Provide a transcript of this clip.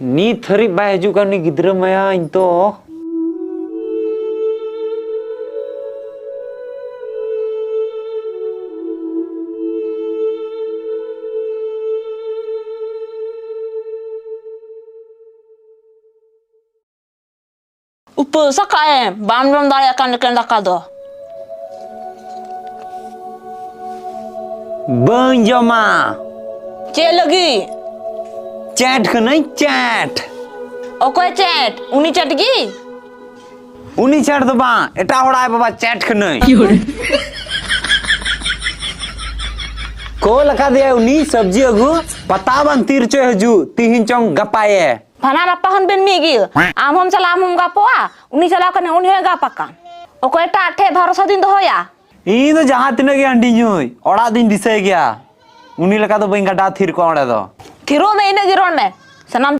नीत हरी बाय हजू का नी गिद्रा मया इन तो Upo sakae, bam dari akan dekan dakado. बन जमा Cek lagi. चैट का नहीं chat Oke chat, uni chat lagi. उनी चैट तो बा एटा होड़ा है बाबा चैट का नहीं को लगा दिया उनी सब्जी अगु पता बन तीर चो हजू तीन चौंग गपाए Pana rapahan ben migi. Amhom chala amhom gapoa. Uni chala kane uni gapakan. Oke ta athe bharosa din doho ya. इन तो जहाँ तीन के अंडी न्यूई औड़ा दिन दिसे गया उन्हीं लगा तो बंगा डा थिर को औड़ा दो Thiro me ine giron me. Sanam